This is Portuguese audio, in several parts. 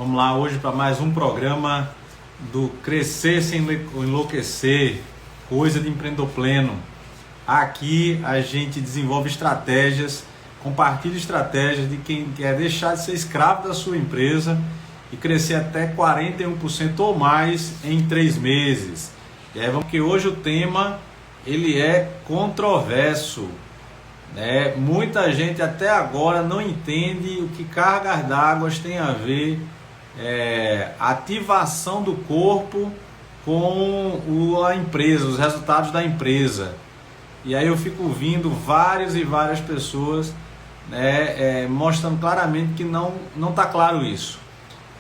Vamos lá hoje para mais um programa do Crescer Sem Enlouquecer, coisa de empreendedor pleno. Aqui a gente desenvolve estratégias, compartilha estratégias de quem quer deixar de ser escravo da sua empresa e crescer até 41% ou mais em 3 meses. E aí vamos que hoje o tema ele é controverso. Muita gente até agora não entende o que cargas d'água tem a ver ativação do corpo com a empresa, os resultados da empresa. E aí eu fico ouvindo várias e várias pessoas mostrando claramente que não está claro isso.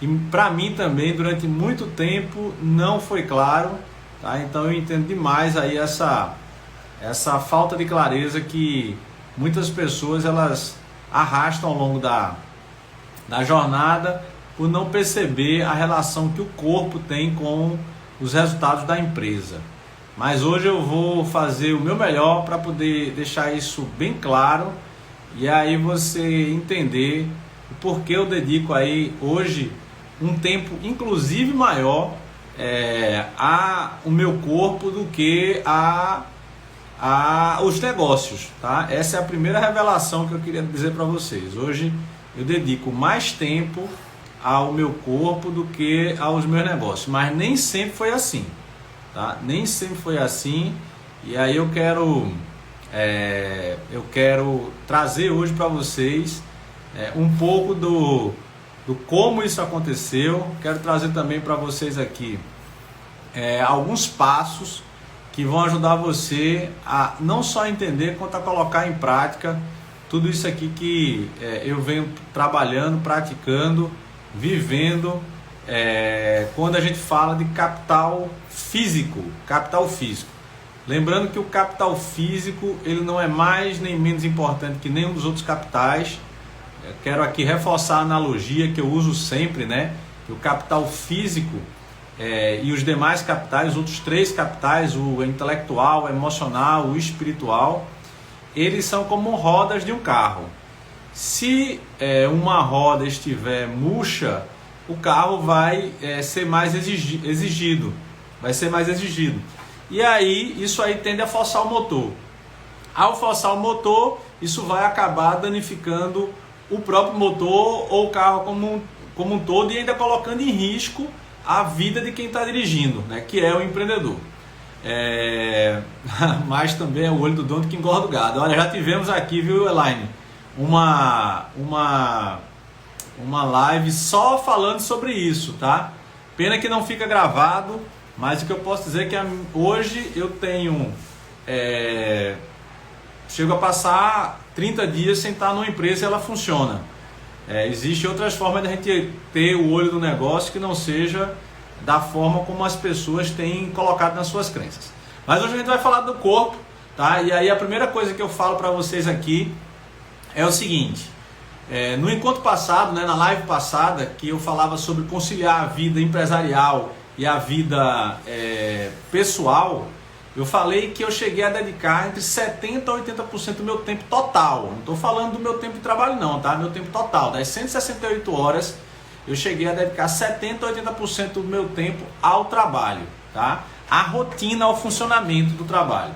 E para mim também durante muito tempo não foi claro, tá? Então eu entendo demais aí essa falta de clareza que muitas pessoas elas arrastam ao longo da jornada por não perceber a relação que o corpo tem com os resultados da empresa. Mas hoje eu vou fazer o meu melhor para poder deixar isso bem claro e aí você entender o porquê eu dedico aí hoje um tempo inclusive maior ao meu corpo do que os negócios, tá? Essa é a primeira revelação que eu queria dizer para vocês. Hoje eu dedico mais tempo ao meu corpo do que aos meus negócios, mas nem sempre foi assim, tá? Nem sempre foi assim. E aí eu quero trazer hoje para vocês um pouco do como isso aconteceu. Quero trazer também para vocês aqui alguns passos que vão ajudar você a não só entender, quanto a colocar em prática tudo isso aqui que eu venho trabalhando, praticando, vivendo, quando a gente fala de capital físico. Lembrando que o capital físico ele não é mais nem menos importante que nenhum dos outros capitais. Eu quero aqui reforçar a analogia que eu uso sempre, que o capital físico e os demais capitais, os outros 3 capitais, o intelectual, o emocional, o espiritual, eles são como rodas de um carro. Se uma roda estiver murcha, o carro vai ser mais exigido, E aí, isso aí tende a forçar o motor. Ao forçar o motor, isso vai acabar danificando o próprio motor ou o carro como um todo e ainda colocando em risco a vida de quem está dirigindo, que é o empreendedor. Mas também é o olho do dono que engorda o gado. Olha, já tivemos aqui, viu, Elaine, uma live só falando sobre isso, tá? Pena que não fica gravado, mas o que eu posso dizer é que hoje eu tenho chego a passar 30 dias sem estar numa empresa e ela funciona. Existem outras formas de a gente ter o olho do negócio que não seja da forma como as pessoas têm colocado nas suas crenças. Mas hoje a gente vai falar do corpo, tá? E aí a primeira coisa que eu falo para vocês aqui é o seguinte: no encontro passado, na live passada, que eu falava sobre conciliar a vida empresarial e a vida pessoal, eu falei que eu cheguei a dedicar entre 70% a 80% do meu tempo total. Não estou falando do meu tempo de trabalho não, tá? Meu tempo total, das 168 horas, eu cheguei a dedicar 70% a 80% do meu tempo ao trabalho, tá? A rotina, ao funcionamento do trabalho.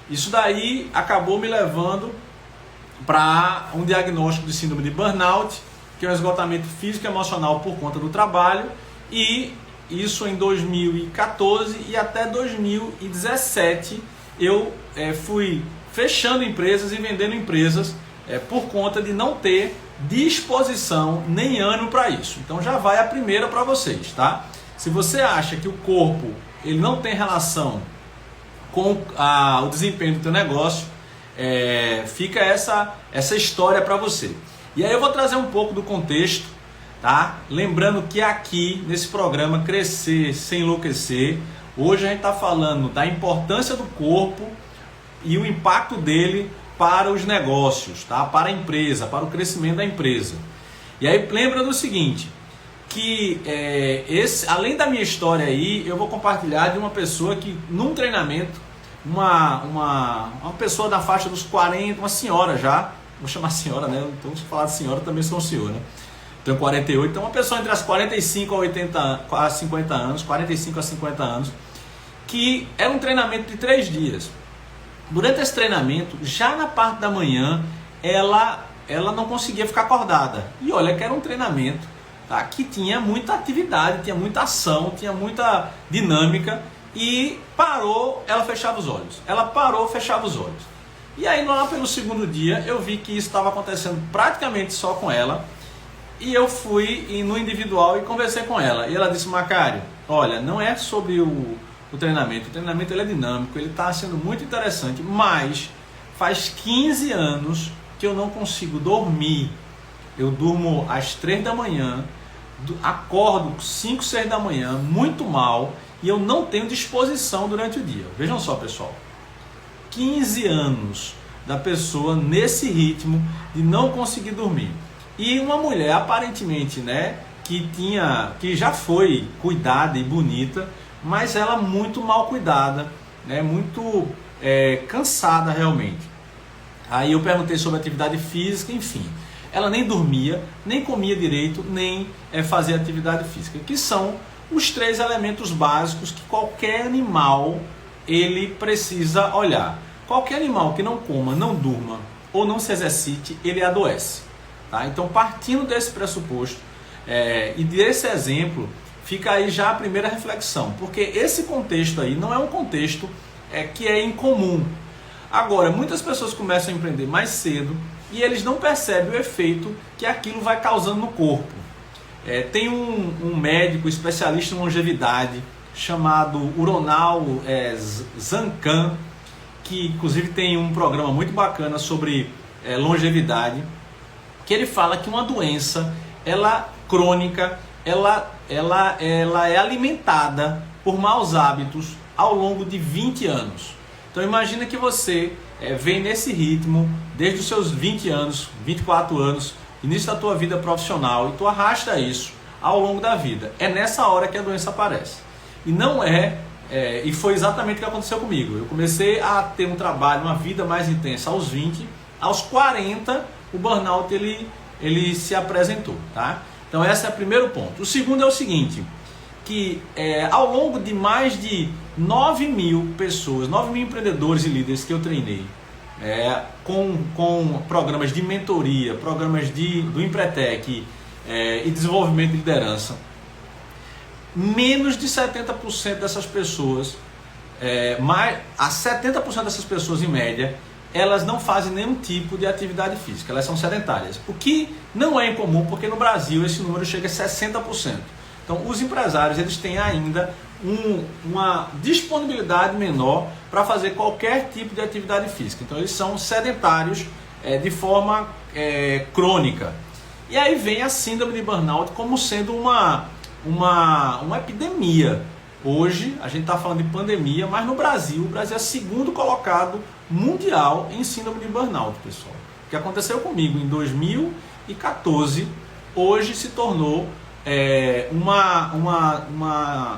Isso daí acabou me levando para um diagnóstico de síndrome de burnout, que é um esgotamento físico e emocional por conta do trabalho, e isso em 2014 e até 2017 eu fui fechando empresas e vendendo empresas por conta de não ter disposição nem ânimo para isso. Então já vai a primeira para vocês, tá? Se você acha que o corpo ele não tem relação com o desempenho do teu negócio, fica essa história para você. E aí eu vou trazer um pouco do contexto, tá? Lembrando que aqui nesse programa Crescer Sem Enlouquecer, hoje a gente está falando da importância do corpo e o impacto dele para os negócios, tá? Para a empresa, para o crescimento da empresa. E aí lembra do seguinte, que além da minha história aí, eu vou compartilhar de uma pessoa que num treinamento, uma pessoa da faixa dos 40, uma senhora já, vou chamar senhora, né? Então se falar de senhora também sou um senhor, né? tenho 48, então uma pessoa entre as 45 a 50 anos, 45 a 50 anos, que era um treinamento de 3 dias. Durante esse treinamento, já na parte da manhã, ela não conseguia ficar acordada. E olha que era um treinamento, tá, que tinha muita atividade, tinha muita ação, tinha muita dinâmica, e parou, ela fechava os olhos. Ela parou, fechava os olhos. E aí lá pelo segundo dia, eu vi que isso estava acontecendo praticamente só com ela, e eu fui no individual e conversei com ela. E ela disse: Macário, olha, não é sobre o treinamento ele é dinâmico, ele está sendo muito interessante, mas faz 15 anos que eu não consigo dormir. Eu durmo às 3 da manhã, acordo 5, 6 da manhã, muito mal, e eu não tenho disposição durante o dia. Vejam só, pessoal, 15 anos da pessoa nesse ritmo de não conseguir dormir. E uma mulher aparentemente, né, que já foi cuidada e bonita, mas ela muito mal cuidada, né, muito cansada realmente. Aí eu perguntei sobre atividade física, enfim. Ela nem dormia, nem comia direito, nem fazia atividade física, que são os 3 elementos básicos que qualquer animal ele precisa olhar. Qualquer animal que não coma, não durma ou não se exercite, ele adoece. Tá? Então, partindo desse pressuposto e desse exemplo, fica aí já a primeira reflexão, porque esse contexto aí não é um contexto que é incomum. Agora, muitas pessoas começam a empreender mais cedo e eles não percebem o efeito que aquilo vai causando no corpo. Tem um médico especialista em longevidade chamado Uronal Zancan, que inclusive tem um programa muito bacana sobre longevidade, que ele fala que uma doença crônica, ela é alimentada por maus hábitos ao longo de 20 anos. Então imagina que você vem nesse ritmo desde os seus 20 anos, 24 anos, início da tua vida profissional, e tu arrasta isso ao longo da vida. É nessa hora que a doença aparece. E não e foi exatamente o que aconteceu comigo. Eu comecei a ter um trabalho, uma vida mais intensa aos 20, aos 40 o burnout ele se apresentou, tá? Então esse é o primeiro ponto. O segundo é o seguinte, que ao longo de mais de 9 mil pessoas, 9 mil empreendedores e líderes que eu treinei, com programas de mentoria, programas do Empretec e desenvolvimento de liderança, menos de 70% dessas pessoas, a 70% dessas pessoas em média, elas não fazem nenhum tipo de atividade física, elas são sedentárias. O que não é incomum, porque no Brasil esse número chega a 60%. Então os empresários eles têm ainda uma disponibilidade menor para fazer qualquer tipo de atividade física. Então eles são sedentários de forma crônica. E aí vem a síndrome de burnout como sendo uma epidemia. Hoje a gente está falando de pandemia, mas no Brasil, o Brasil é segundo colocado mundial em síndrome de burnout, pessoal. O que aconteceu comigo em 2014, hoje se tornou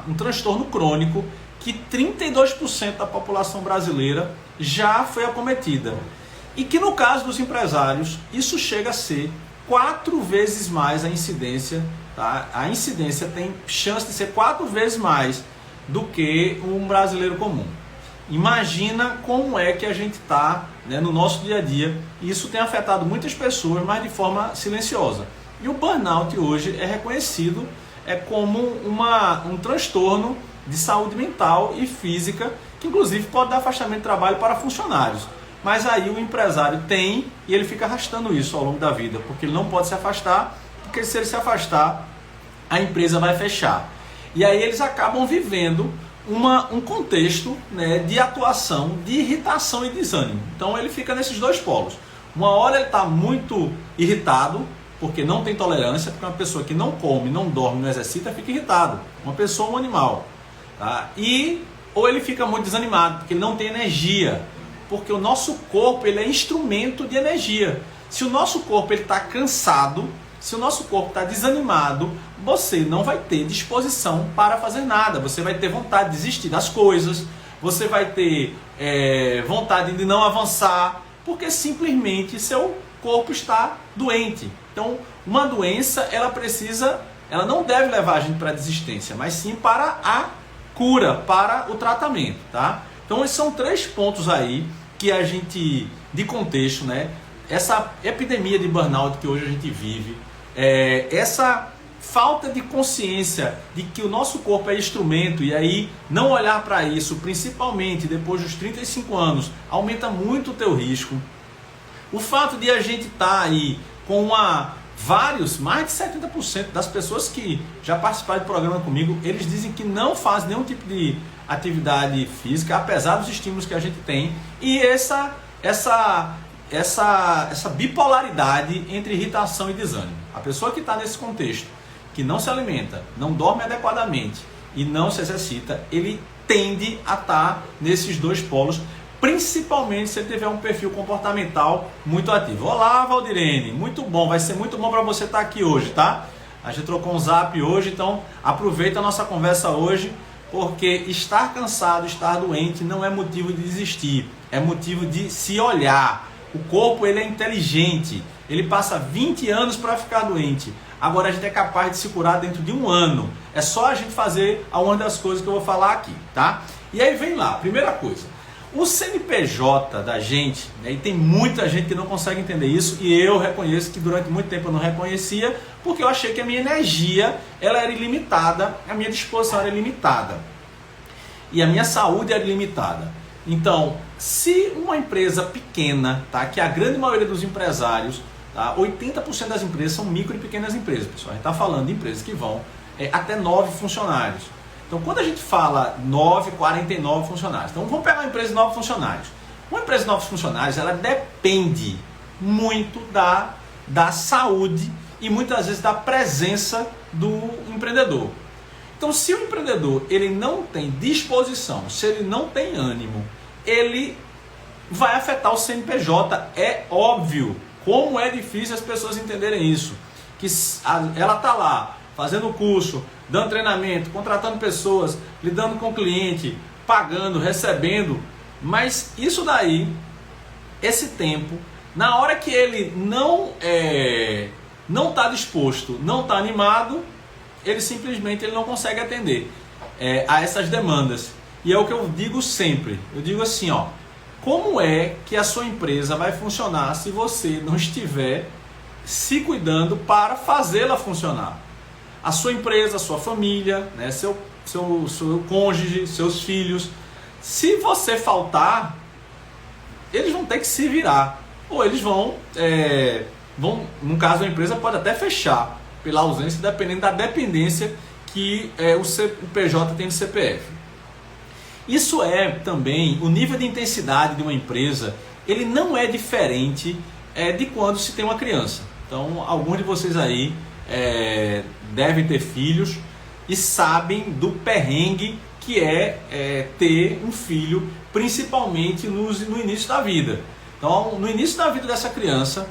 um transtorno crônico que 32% da população brasileira já foi acometida. E que no caso dos empresários, isso chega a ser 4 vezes mais a incidência. Tá? A incidência tem chance de ser 4 vezes mais do que um brasileiro comum. Imagina como é que a gente está, né, no nosso dia a dia. E isso tem afetado muitas pessoas, mas de forma silenciosa. E o burnout hoje é reconhecido como um transtorno de saúde mental e física, que inclusive pode dar afastamento de trabalho para funcionários. Mas aí o empresário tem e ele fica arrastando isso ao longo da vida, porque ele não pode se afastar, porque se ele se afastar, a empresa vai fechar. E aí eles acabam vivendo um contexto, né, de atuação, de irritação e desânimo. Então ele fica nesses dois polos. Uma hora ele está muito irritado, porque não tem tolerância, porque uma pessoa que não come, não dorme, não exercita, fica irritado. Uma pessoa, um animal. Tá? Ou ele fica muito desanimado, porque ele não tem energia. Porque o nosso corpo ele é instrumento de energia. Se o nosso corpo está cansado, se o nosso corpo está desanimado, você não vai ter disposição para fazer nada. Você vai ter vontade de desistir das coisas, você vai ter vontade de não avançar, porque simplesmente seu corpo está doente. Então, uma doença, ela não deve levar a gente para a desistência, mas sim para a cura, para o tratamento, tá? Então, esses são 3 pontos aí que a gente, de contexto, né? Essa epidemia de burnout que hoje a gente vive, essa falta de consciência de que o nosso corpo é instrumento, e aí não olhar para isso, principalmente depois dos 35 anos, aumenta muito o teu risco. O fato de a gente estar aí com mais de 70% das pessoas que já participaram do programa comigo, eles dizem que não fazem nenhum tipo de atividade física, apesar dos estímulos que a gente tem, e essa bipolaridade entre irritação e desânimo. A pessoa que está nesse contexto, que não se alimenta, não dorme adequadamente e não se exercita, ele tende a estar nesses 2 polos, principalmente se ele tiver um perfil comportamental muito ativo. Olá, Valdirene, muito bom, vai ser muito bom para você estar aqui hoje, tá? A gente trocou um zap hoje, então aproveita a nossa conversa hoje, porque estar cansado, estar doente não é motivo de desistir, é motivo de se olhar. O corpo, ele é inteligente, ele passa 20 anos para ficar doente. Agora a gente é capaz de se curar dentro de 1 ano. É só a gente fazer uma das coisas que eu vou falar aqui, tá? E aí vem lá, primeira coisa. O CNPJ da gente, né, e tem muita gente que não consegue entender isso, e eu reconheço que durante muito tempo eu não reconhecia, porque eu achei que a minha energia ela era ilimitada, a minha disposição era ilimitada. E a minha saúde era ilimitada. Então, se uma empresa pequena, tá, que a grande maioria dos empresários, tá, 80% das empresas são micro e pequenas empresas, pessoal. A gente está falando de empresas que vão até 9 funcionários. Então, quando a gente fala 49 funcionários, então vamos pegar uma empresa de 9 funcionários. Uma empresa de 9 funcionários, ela depende muito da saúde e muitas vezes da presença do empreendedor. Então, se o empreendedor ele não tem disposição, se ele não tem ânimo, ele vai afetar o CNPJ. É óbvio. Como é difícil as pessoas entenderem isso. Que ela está lá fazendo curso, dando treinamento, contratando pessoas, lidando com o cliente, pagando, recebendo. Mas isso daí, esse tempo, na hora que ele não está disposto, não está animado, ele simplesmente não consegue atender a essas demandas. E é o que eu digo sempre. Eu digo assim, ó, como é que a sua empresa vai funcionar se você não estiver se cuidando para fazê-la funcionar? A sua empresa, a sua família, né, seu cônjuge, seus filhos. Se você faltar, eles vão ter que se virar. Ou eles vão, no caso da empresa, pode até fechar pela ausência, dependendo da dependência que o CNPJ tem do CPF. Isso é também, o nível de intensidade de uma empresa, ele não é diferente de quando se tem uma criança. Então, alguns de vocês aí devem ter filhos e sabem do perrengue que ter um filho, principalmente no início da vida. Então, no início da vida dessa criança,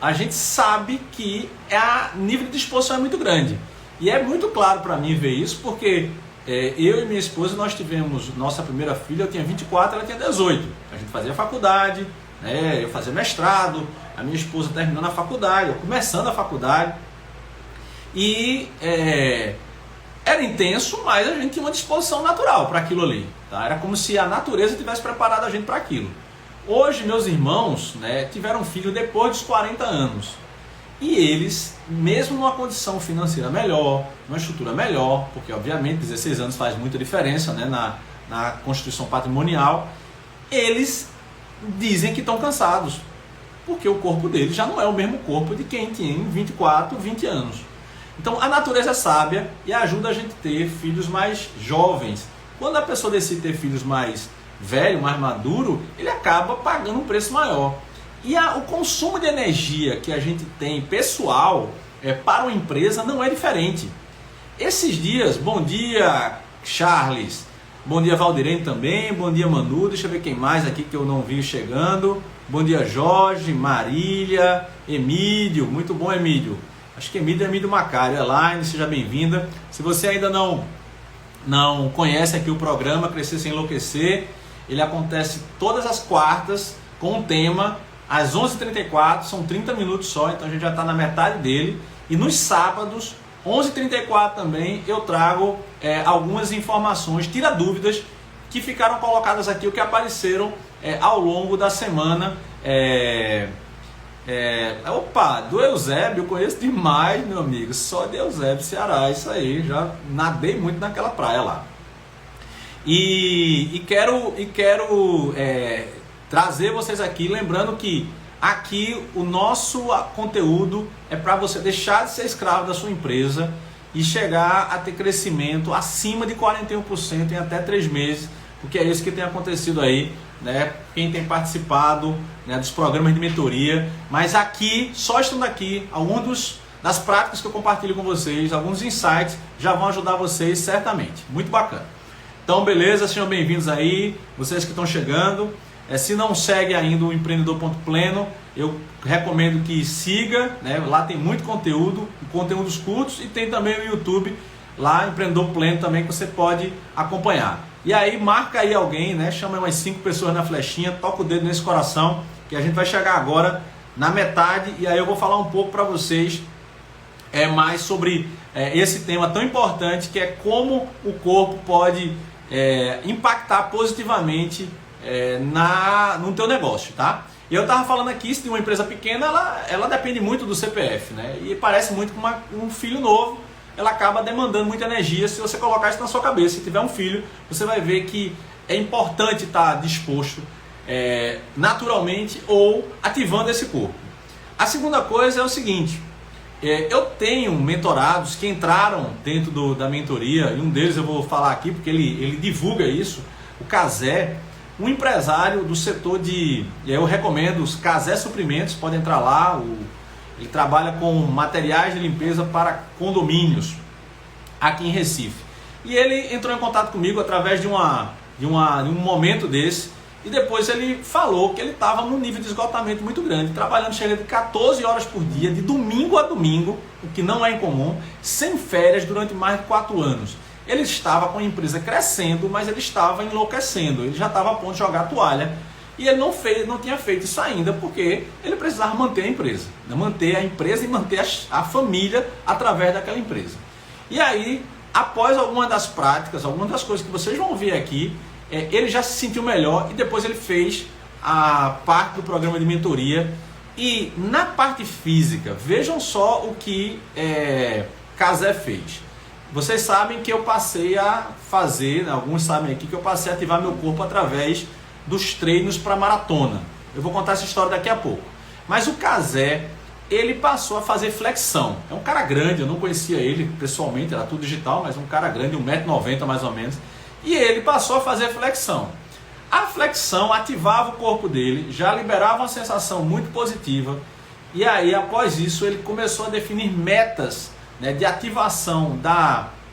a gente sabe que o nível de disposição é muito grande. E é muito claro para mim ver isso, porque eu e minha esposa, nós tivemos nossa primeira filha, eu tinha 24, ela tinha 18. A gente fazia faculdade, né, eu fazia mestrado, a minha esposa terminando a faculdade, eu começando a faculdade. E era intenso, mas a gente tinha uma disposição natural para aquilo ali. Tá? Era como se a natureza tivesse preparado a gente para aquilo. Hoje, meus irmãos, né, tiveram filho depois dos 40 anos. E eles, mesmo numa condição financeira melhor, numa estrutura melhor, porque obviamente 16 anos faz muita diferença, né, na constituição patrimonial, eles dizem que estão cansados, porque o corpo deles já não é o mesmo corpo de quem tem 24, 20 anos. Então a natureza é sábia e ajuda a gente a ter filhos mais jovens. Quando a pessoa decide ter filhos mais velho, mais maduro, ele acaba pagando um preço maior. E o consumo de energia que a gente tem pessoal para uma empresa não é diferente. Esses dias, bom dia Charles, bom dia Valdirene também, bom dia Manu, deixa eu ver quem mais aqui que eu não vi chegando. Bom dia Jorge, Marília, Emílio, muito bom Emílio. Acho que Emílio é Emílio Macário, Elaine, seja bem-vinda. Se você ainda não conhece aqui o programa Crescer Sem Enlouquecer, ele acontece todas as quartas com o tema às 11h34, são 30 minutos só, então a gente já está na metade dele. E nos sábados, 11h34 também, eu trago algumas informações, tira dúvidas que ficaram colocadas aqui, ou que apareceram ao longo da semana. Opa, do Eusébio, eu conheço demais, meu amigo, só de Eusébio, Ceará, isso aí, já nadei muito naquela praia lá. E quero trazer vocês aqui, lembrando que aqui o nosso conteúdo é para você deixar de ser escravo da sua empresa e chegar a ter crescimento acima de 41% em até 3 meses, porque é isso que tem acontecido aí, né? Quem tem participado, né, dos programas de mentoria. Mas aqui, só estando aqui, algumas das práticas que eu compartilho com vocês, alguns insights já vão ajudar vocês certamente. Muito bacana. Então, beleza, sejam bem-vindos aí, vocês que estão chegando. Se não segue ainda o Empreendedor.pleno, eu recomendo que siga, né? Lá tem muito conteúdo, conteúdos curtos, e tem também o YouTube, lá Empreendedor Pleno também, que você pode acompanhar. E aí marca aí alguém, né? Chama umas 5 pessoas na flechinha, toca o dedo nesse coração, que a gente vai chegar agora na metade, e aí eu vou falar um pouco para vocês mais sobre esse tema tão importante, que é como o corpo pode impactar positivamente no teu negócio, tá? Eu estava falando aqui, se tem uma empresa pequena, ela depende muito do CPF, né? E parece muito com um filho novo, ela acaba demandando muita energia. Se você colocar isso na sua cabeça, se tiver um filho, você vai ver que é importante estar disposto naturalmente ou ativando esse corpo. A segunda coisa é o seguinte, eu tenho mentorados que entraram dentro da mentoria, e um deles eu vou falar aqui porque ele divulga isso, o Casé, um empresário do setor eu recomendo os Casé Suprimentos, pode entrar lá, ele trabalha com materiais de limpeza para condomínios aqui em Recife. E ele entrou em contato comigo através de um momento desse, e depois ele falou que ele estava num nível de esgotamento muito grande, trabalhando cerca de 14 horas por dia, de domingo a domingo, o que não é incomum, sem férias durante mais de 4 anos. Ele estava com a empresa crescendo, mas ele estava enlouquecendo, ele já estava a ponto de jogar a toalha, e ele não tinha feito isso ainda, porque ele precisava manter a empresa, né? Manter a empresa e manter a família através daquela empresa. E aí, após algumas das práticas, algumas das coisas que vocês vão ver aqui, ele já se sentiu melhor, e depois ele fez a parte do programa de mentoria. E na parte física, vejam só o que Casé fez. Vocês sabem que eu passei a fazer, alguns sabem aqui, que eu passei a ativar meu corpo através dos treinos para maratona. Eu vou contar essa história daqui a pouco. Mas o Casé, ele passou a fazer flexão. É um cara grande, eu não conhecia ele pessoalmente, era tudo digital, mas um cara grande, 1,90 m mais ou menos. E ele passou a fazer flexão. A flexão ativava o corpo dele, já liberava uma sensação muito positiva. E aí, após isso, ele começou a definir metas, né, de ativação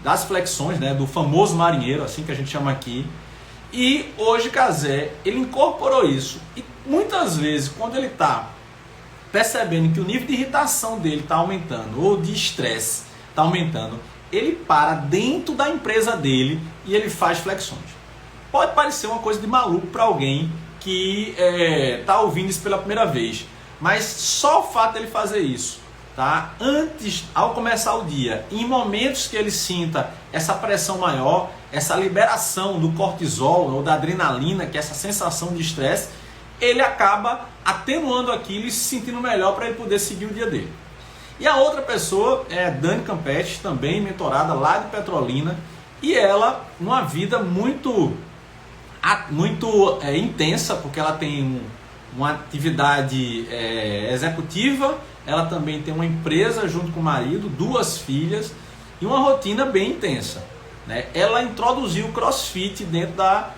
das flexões, né, do famoso marinheiro, assim que a gente chama aqui. E hoje Casé, ele incorporou isso. E muitas vezes, quando ele está percebendo que o nível de irritação dele está aumentando, ou de estresse está aumentando, ele para dentro da empresa dele e ele faz flexões. Pode parecer uma coisa de maluco para alguém que está ouvindo isso pela primeira vez, mas só o fato dele fazer isso, tá? Antes, ao começar o dia, em momentos que ele sinta essa pressão maior, essa liberação do cortisol ou da adrenalina, que é essa sensação de estresse, ele acaba atenuando aquilo e se sentindo melhor para ele poder seguir o dia dele. E a outra pessoa é Dani Campeche, também mentorada lá de Petrolina, e ela, numa vida muito intensa, porque ela tem uma atividade executiva, ela também tem uma empresa junto com o marido, 2 filhas e uma rotina bem intensa, né? Ela introduziu o CrossFit dentro da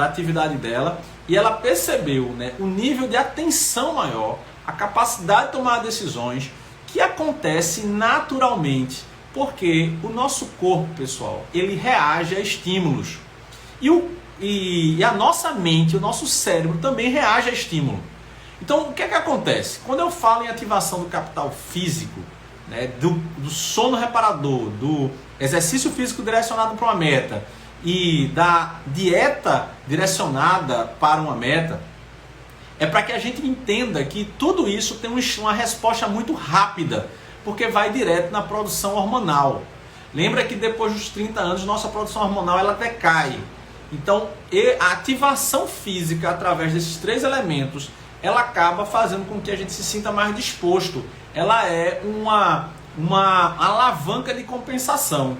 atividade dela, e ela percebeu, né, o nível de atenção maior, a capacidade de tomar decisões, que acontece naturalmente, porque o nosso corpo, pessoal, ele reage a estímulos. E a nossa mente, o nosso cérebro também reage a estímulo. Então, o que é que acontece? Quando eu falo em ativação do capital físico, né, do sono reparador, do exercício físico direcionado para uma meta e da dieta direcionada para uma meta, é para que a gente entenda que tudo isso tem uma resposta muito rápida, porque vai direto na produção hormonal. Lembra que depois dos 30 anos, nossa produção hormonal ela decai. Então, a ativação física através desses 3 elementos, ela acaba fazendo com que a gente se sinta mais disposto. Ela é uma alavanca de compensação.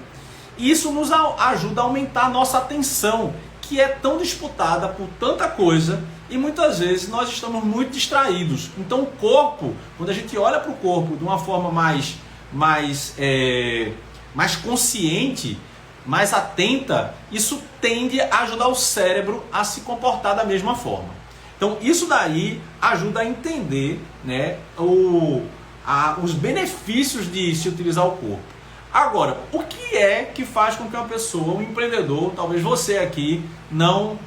Isso nos ajuda a aumentar a nossa atenção, que é tão disputada por tanta coisa e muitas vezes nós estamos muito distraídos. Então o corpo, quando a gente olha para o corpo de uma forma mais consciente, mais atenta, isso tende a ajudar o cérebro a se comportar da mesma forma. Então isso daí ajuda a entender, né, os benefícios de se utilizar o corpo. Agora, o que é que faz com que uma pessoa, um empreendedor, talvez você aqui, não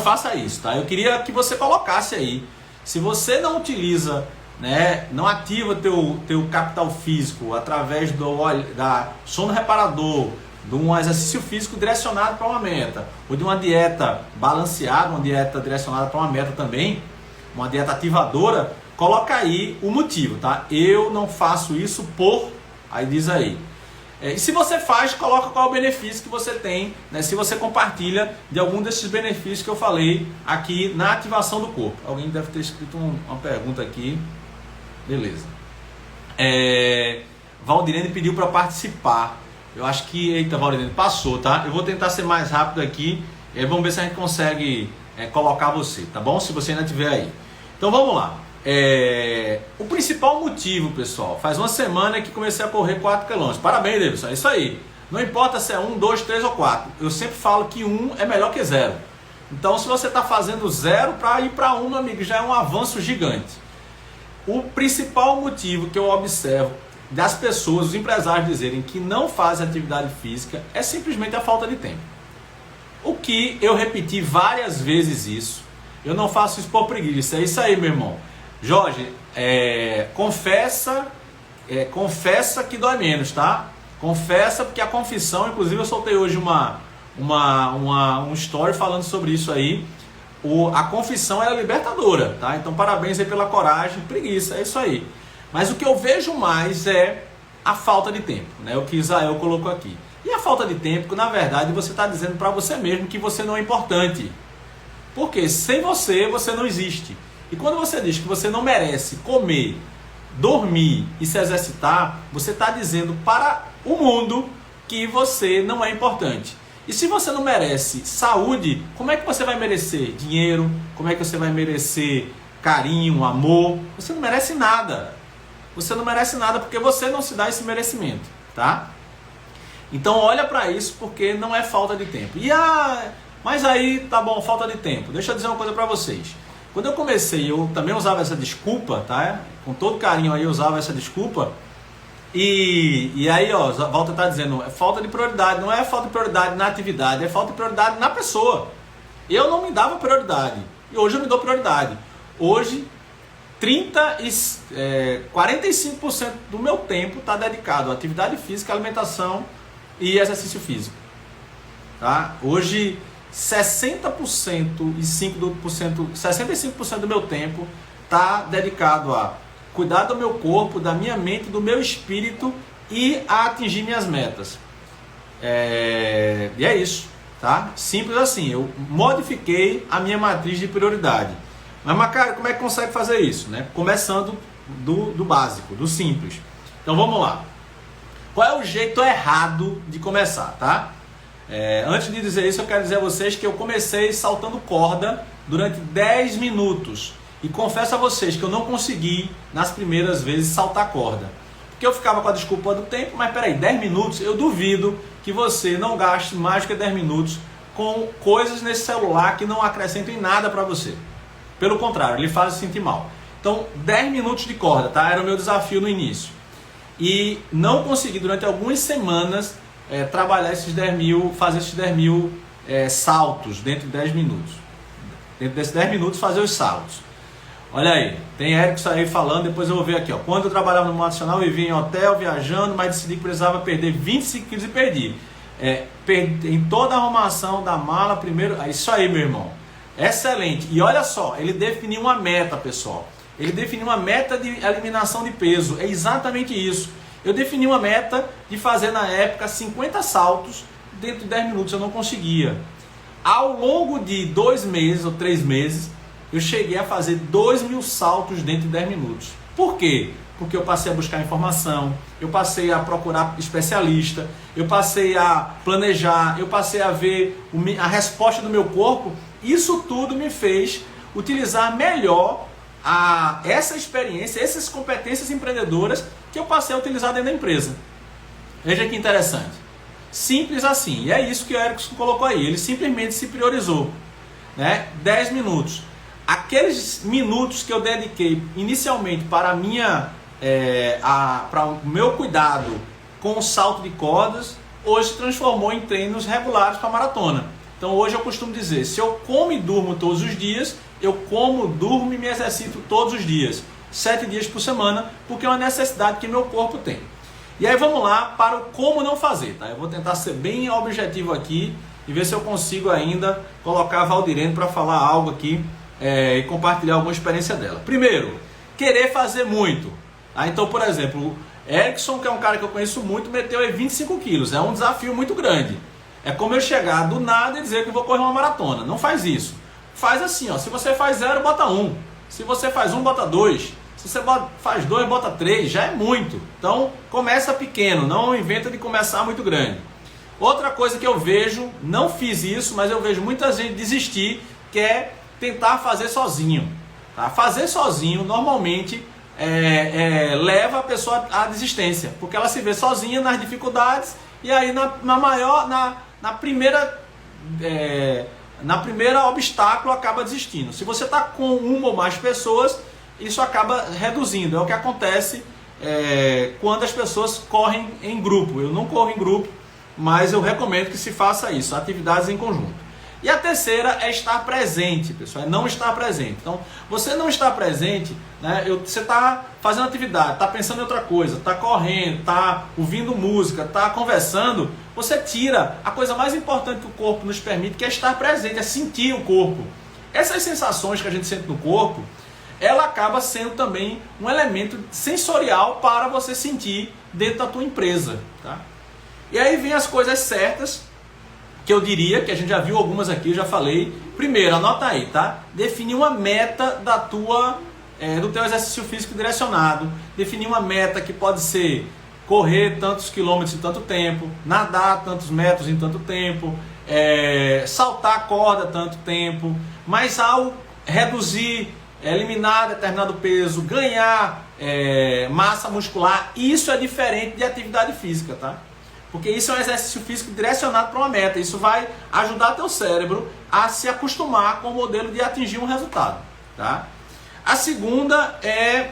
faça isso, tá? Eu queria que você colocasse aí, se você não utiliza, né, não ativa teu capital físico através da sono reparador, de um exercício físico direcionado para uma meta, ou de uma dieta balanceada, uma dieta direcionada para uma meta também, uma dieta ativadora, coloca aí o motivo, tá? Eu não faço isso por... Aí diz aí. E se você faz, coloca qual é o benefício que você tem, né, se você compartilha de algum desses benefícios que eu falei aqui na ativação do corpo. Alguém deve ter escrito uma pergunta aqui. Beleza. Valdirene pediu para participar. Eu acho que... Eita, Valdirene, passou, tá? Eu vou tentar ser mais rápido aqui. Vamos ver se a gente consegue colocar você, tá bom? Se você ainda estiver aí. Então vamos lá. O principal motivo, pessoal, faz uma semana que comecei a correr 4 km. Parabéns, Davidson, é isso aí. Não importa se é 1, 2, 3 ou 4. Eu sempre falo que 1 é melhor que 0. Então, se você está fazendo 0 para ir para 1, meu amigo, já é um avanço gigante. O principal motivo que eu observo das pessoas, os empresários dizerem que não fazem atividade física é simplesmente a falta de tempo. O que eu repeti várias vezes isso. Eu não faço isso por preguiça. É isso aí, meu irmão. Jorge, confessa que dói menos, tá? Confessa, porque a confissão, inclusive eu soltei hoje um story falando sobre isso aí. A confissão é libertadora, tá? Então parabéns aí pela coragem, preguiça, é isso aí. Mas o que eu vejo mais é a falta de tempo, né? O que Israel colocou aqui. E a falta de tempo, na verdade, você está dizendo para você mesmo que você não é importante. Porque sem você, você não existe. E quando você diz que você não merece comer, dormir e se exercitar, você está dizendo para o mundo que você não é importante. E se você não merece saúde, como é que você vai merecer dinheiro? Como é que você vai merecer carinho, amor? Você não merece nada. Você não merece nada porque você não se dá esse merecimento, tá? Então olha para isso, porque não é falta de tempo. Mas aí tá bom, falta de tempo. Deixa eu dizer uma coisa para vocês. Quando eu comecei, eu também usava essa desculpa, tá? Com todo carinho aí eu usava essa desculpa. E aí, ó, Walter tá dizendo, é falta de prioridade. Não é falta de prioridade na atividade, é falta de prioridade na pessoa. Eu não me dava prioridade. E hoje eu me dou prioridade. Hoje, 45% do meu tempo está dedicado a atividade física, alimentação e exercício físico. Tá? Hoje, 65% do meu tempo está dedicado a cuidar do meu corpo, da minha mente, do meu espírito e a atingir minhas metas. E é isso, tá? Simples assim, eu modifiquei a minha matriz de prioridade. Mas, cara, como é que consegue fazer isso, né? Começando do básico, do simples. Então vamos lá. Qual é o jeito errado de começar, tá? Antes de dizer isso, eu quero dizer a vocês que eu comecei saltando corda durante 10 minutos. E confesso a vocês que eu não consegui, nas primeiras vezes, saltar corda. Porque eu ficava com a desculpa do tempo, mas peraí, 10 minutos, eu duvido que você não gaste mais do que 10 minutos com coisas nesse celular que não acrescentam em nada para você. Pelo contrário, ele faz sentir mal. Então, 10 minutos de corda, tá? Era o meu desafio no início. E não consegui, durante algumas semanas, trabalhar esses 10 mil, fazer esses 10 mil saltos dentro de 10 minutos. Dentro desses 10 minutos, fazer os saltos. Olha aí, tem Erickson aí falando, depois eu vou ver aqui, ó. Quando eu trabalhava no Nacional, eu vivia em hotel, viajando, mas decidi que precisava perder 25 quilos e perdi. Em toda a arrumação da mala, primeiro... Isso aí, meu irmão. Excelente. E olha só, ele definiu uma meta, pessoal. Ele definiu uma meta de eliminação de peso. É exatamente isso. Eu defini uma meta de fazer na época 50 saltos dentro de 10 minutos. Eu não conseguia. Ao longo de 2 meses ou 3 meses, eu cheguei a fazer 2.000 saltos dentro de 10 minutos. Por quê? Porque eu passei a buscar informação, eu passei a procurar especialista, eu passei a planejar, eu passei a ver a resposta do meu corpo. Isso tudo me fez utilizar melhor essa experiência, essas competências empreendedoras que eu passei a utilizar dentro da empresa. Veja que interessante. Simples assim. E é isso que o Erickson colocou aí. Ele simplesmente se priorizou, né? 10 minutos. Aqueles minutos que eu dediquei inicialmente para para o meu cuidado com o salto de cordas, hoje se transformou em treinos regulares para maratona. Então hoje eu costumo dizer, se eu como e durmo todos os dias, eu como, durmo e me exercito todos os dias, 7 dias por semana, porque é uma necessidade que meu corpo tem. E aí vamos lá para o como não fazer, tá? Eu vou tentar ser bem objetivo aqui e ver se eu consigo ainda colocar a Valdirene para falar algo aqui e compartilhar alguma experiência dela. Primeiro, querer fazer muito. Tá? Então, por exemplo, o Erickson, que é um cara que eu conheço muito, meteu aí 25 quilos. É um desafio muito grande. É como eu chegar do nada e dizer que eu vou correr uma maratona. Não faz isso. Faz assim, ó. Se você faz 0, bota 1. Se você faz 1, bota 2. Se você faz 2, bota 3. Já é muito. Então, começa pequeno. Não inventa de começar muito grande. Outra coisa que eu vejo, não fiz isso, mas eu vejo muita gente desistir, que é tentar fazer sozinho. Tá? Fazer sozinho, normalmente, leva a pessoa à desistência. Porque ela se vê sozinha nas dificuldades e aí na primeira obstáculo acaba desistindo. Se você está com uma ou mais pessoas, isso acaba reduzindo. É o que acontece quando as pessoas correm em grupo. Eu não corro em grupo, mas eu recomendo que se faça isso, atividades em conjunto. E a terceira é estar presente, pessoal, é não estar presente. Então, você não está presente, né? Você está fazendo atividade, está pensando em outra coisa, está correndo, está ouvindo música, está conversando, você tira a coisa mais importante que o corpo nos permite, que é estar presente, é sentir o corpo. Essas sensações que a gente sente no corpo, ela acaba sendo também um elemento sensorial para você sentir dentro da tua empresa, tá? E aí vem as coisas certas, que eu diria, que a gente já viu algumas aqui, eu já falei. Primeiro, anota aí, tá? Definir uma meta do teu exercício físico direcionado. Definir uma meta que pode ser correr tantos quilômetros em tanto tempo, nadar tantos metros em tanto tempo, saltar a corda tanto tempo, mas ao reduzir, eliminar determinado peso, ganhar massa muscular, isso é diferente de atividade física, tá? Porque isso é um exercício físico direcionado para uma meta. Isso vai ajudar teu cérebro a se acostumar com o modelo de atingir um resultado, tá? A segunda é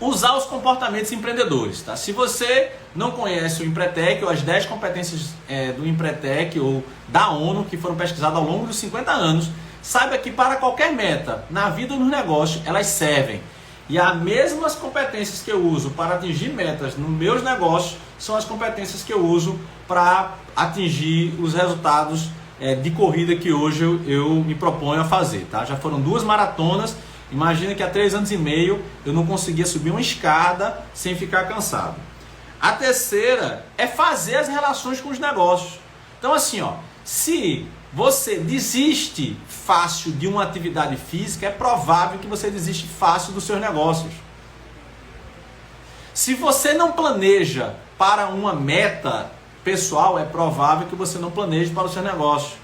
usar os comportamentos empreendedores, tá? Se você não conhece o Empretec, ou as 10 competências do Empretec ou da ONU, que foram pesquisadas ao longo dos 50 anos, saiba que para qualquer meta, na vida ou nos negócios, elas servem. E as mesmas competências que eu uso para atingir metas nos meus negócios são as competências que eu uso para atingir os resultados de corrida que hoje eu me proponho a fazer, tá? Já foram 2 maratonas. Imagina que há 3 anos e meio eu não conseguia subir uma escada sem ficar cansado. A terceira é fazer as relações com os negócios. Então assim, ó, se você desiste fácil de uma atividade física, é provável que você desiste fácil dos seus negócios. Se você não planeja para uma meta pessoal, é provável que você não planeje para o seu negócio.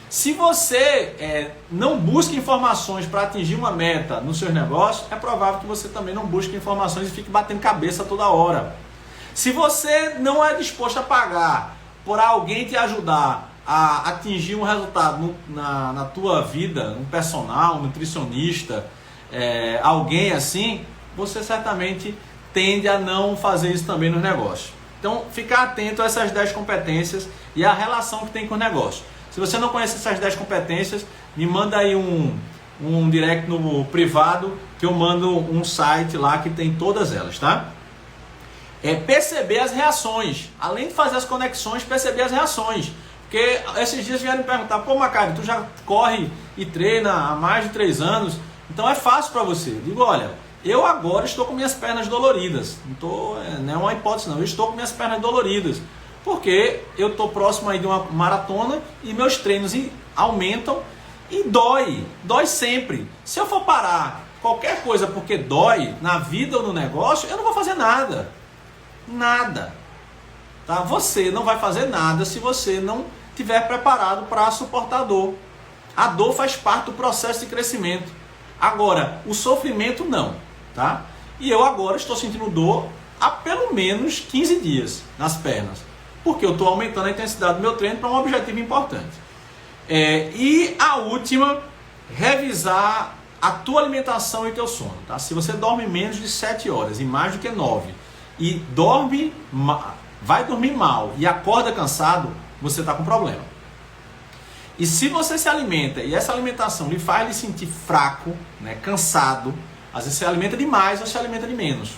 Se você não busca informações para atingir uma meta no seu negócio, é provável que você também não busque informações e fique batendo cabeça toda hora. Se você não é disposto a pagar por alguém te ajudar a atingir um resultado na tua vida, um personal, um nutricionista, alguém assim, você certamente tende a não fazer isso também nos negócios. Então, ficar atento a essas 10 competências e a relação que tem com o negócio. Se você não conhece essas 10 competências, me manda aí um direct no privado, que eu mando um site lá que tem todas elas, tá? Perceber as reações. Além de fazer as conexões, perceber as reações. Porque esses dias vieram me perguntar, pô, Macário, tu já corre e treina há mais de 3 anos, então é fácil para você. Eu digo, olha, eu agora estou com minhas pernas doloridas, não é uma hipótese não, eu estou com minhas pernas doloridas, porque eu estou próximo aí de uma maratona e meus treinos aumentam e dói sempre. Se eu for parar qualquer coisa porque dói na vida ou no negócio, eu não vou fazer nada. Nada. Tá? Você não vai fazer nada se você não estiver preparado para suportar a dor. A dor faz parte do processo de crescimento. Agora, o sofrimento não. Tá? E eu agora estou sentindo dor há pelo menos 15 dias nas pernas. Porque eu estou aumentando a intensidade do meu treino para um objetivo importante. E a última, revisar a tua alimentação e teu sono. Tá? Se você dorme menos de 7 horas e mais do que 9 e vai dormir mal e acorda cansado, você está com problema. E se você se alimenta e essa alimentação lhe faz lhe sentir fraco, né, cansado, às vezes você alimenta demais ou se alimenta de menos.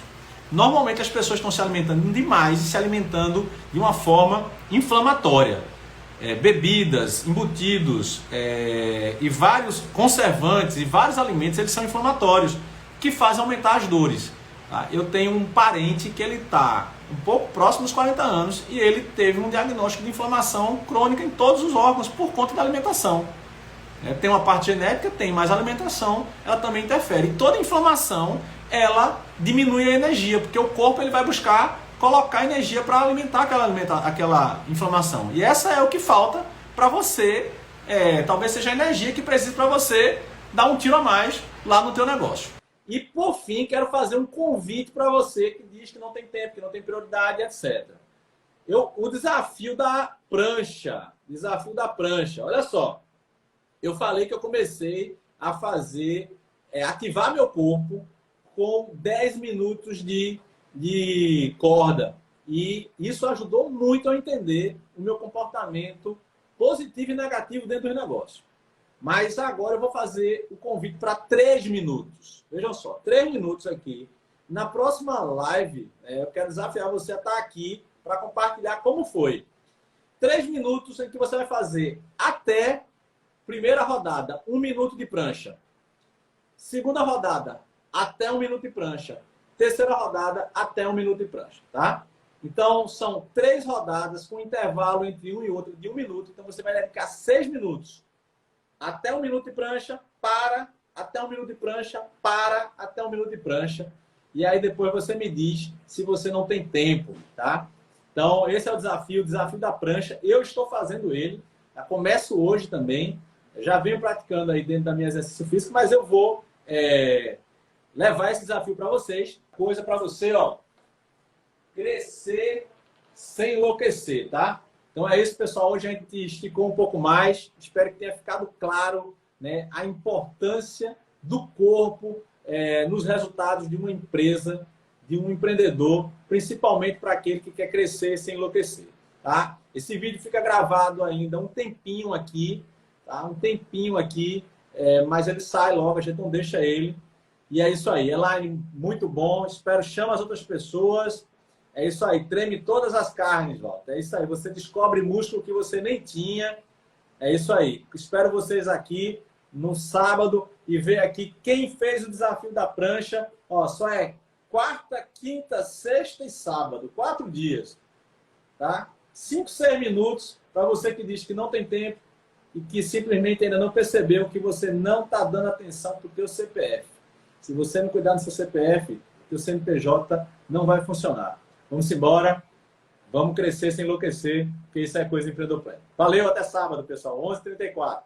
Normalmente as pessoas estão se alimentando demais e se alimentando de uma forma inflamatória. Bebidas, embutidos e vários conservantes e vários alimentos, eles são inflamatórios, que fazem aumentar as dores. Tá? Eu tenho um parente que ele está um pouco próximo dos 40 anos e ele teve um diagnóstico de inflamação crônica em todos os órgãos por conta da alimentação. Tem uma parte genética, tem, mas a alimentação ela também interfere. E toda inflamação ela diminui a energia, porque o corpo ele vai buscar colocar energia para alimentar aquela inflamação. E essa é o que falta para você, talvez seja a energia que precisa para você dar um tiro a mais lá no teu negócio. E por fim, quero fazer um convite para você que diz que não tem tempo, que não tem prioridade, etc. O desafio da prancha. Olha só, eu falei que eu comecei a fazer, ativar meu corpo com 10 minutos de corda. E isso ajudou muito a entender o meu comportamento positivo e negativo dentro do negócio. Mas agora eu vou fazer o convite para 3 minutos. Vejam só, 3 minutos aqui. Na próxima live, eu quero desafiar você a estar aqui para compartilhar como foi. 3 minutos em que você vai fazer até primeira rodada, 1 minuto de prancha. Segunda rodada, até 1 minuto de prancha. Terceira rodada, até 1 minuto de prancha, tá? Então, são 3 rodadas com intervalo entre um e outro de 1 minuto. Então, você vai dedicar 6 minutos. Até 1 minuto de prancha, para, até 1 minuto de prancha, para, até 1 minuto de prancha. E aí, depois você me diz se você não tem tempo, tá? Então, esse é o desafio da prancha. Eu estou fazendo ele. Eu começo hoje também. Eu já venho praticando aí dentro da minha exercício físico, mas eu vou levar esse desafio para vocês. Coisa para você, ó. Crescer sem enlouquecer, tá? Então é isso, pessoal. Hoje a gente esticou um pouco mais. Espero que tenha ficado claro, né, a importância do corpo nos resultados de uma empresa, de um empreendedor, principalmente para aquele que quer crescer sem enlouquecer, tá? Esse vídeo fica gravado ainda um tempinho aqui, tá? Um tempinho aqui, mas ele sai logo, a gente não deixa ele. E é isso aí. Elaine, muito bom. Espero, chama as outras pessoas. É isso aí, treme todas as carnes, Walter. É isso aí, você descobre músculo que você nem tinha. É isso aí. Espero vocês aqui no sábado e ver aqui quem fez o desafio da prancha. Ó, só é quarta, quinta, sexta e sábado. 4 dias. Tá? 5, 6 minutos para você que diz que não tem tempo e que simplesmente ainda não percebeu que você não está dando atenção para o teu CPF. Se você não cuidar do seu CPF, o teu CNPJ não vai funcionar. Vamos embora, vamos crescer sem enlouquecer, porque isso é coisa do Empreendedor Pleno. Valeu, até sábado, pessoal, 11h34.